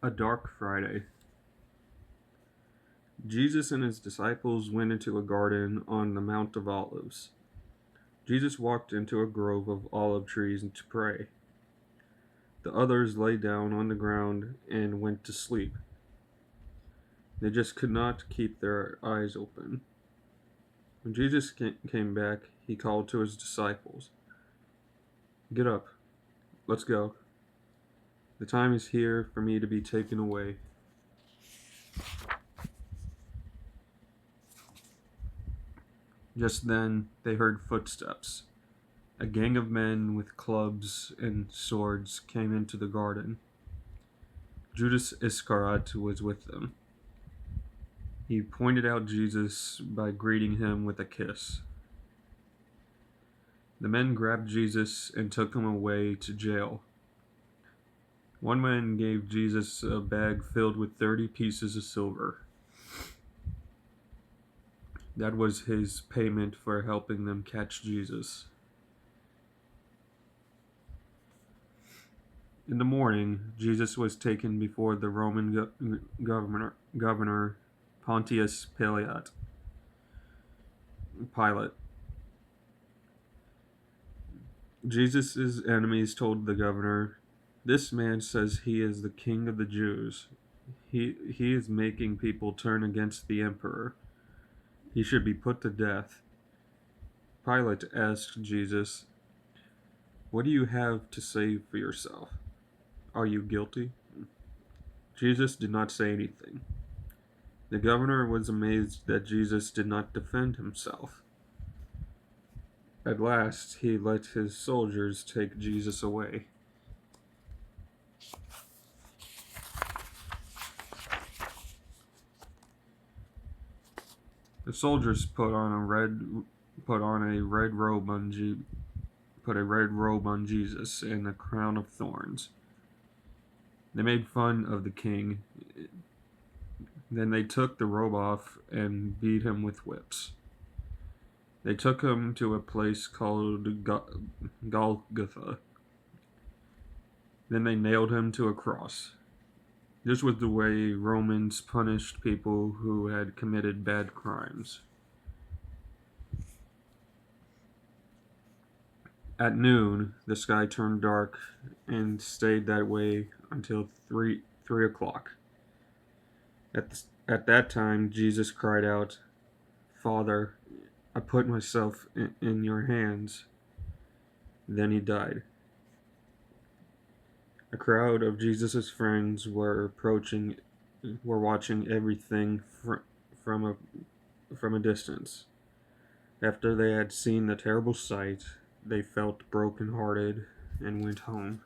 A dark Friday. Jesus and his disciples went into a garden on the Mount of Olives. Jesus walked into a grove of olive trees to pray. The others lay down on the ground and went to sleep. They just could not keep their eyes open. When Jesus came back, he called to his disciples, "Get up, let's go. The time is here for me to be taken away." Just then they heard footsteps. A gang of men with clubs and swords came into the garden. Judas Iscariot was with them. He pointed out Jesus by greeting him with a kiss. The men grabbed Jesus and took him away to jail. One man gave Jesus a bag filled with 30 pieces of silver. That was his payment for helping them catch Jesus. In the morning, Jesus was taken before the Roman governor Pontius Pilate. Jesus' enemies told the governor, "This man says he is the king of the Jews. He is making people turn against the emperor. He should be put to death." Pilate asked Jesus, "What do you have to say for yourself? Are you guilty?" Jesus did not say anything. The governor was amazed that Jesus did not defend himself. At last, he let his soldiers take Jesus away. The soldiers put a red robe on Jesus and a crown of thorns. They made fun of the king. Then they took the robe off and beat him with whips. They took him to a place called Golgotha. Then they nailed him to a cross. This was the way Romans punished people who had committed bad crimes. At noon, the sky turned dark and stayed that way until 3 o'clock. At that time, Jesus cried out, "Father, I put myself in your hands." Then he died. A crowd of Jesus' friends were watching everything from a distance. After they had seen the terrible sight, they felt broken-hearted and went home.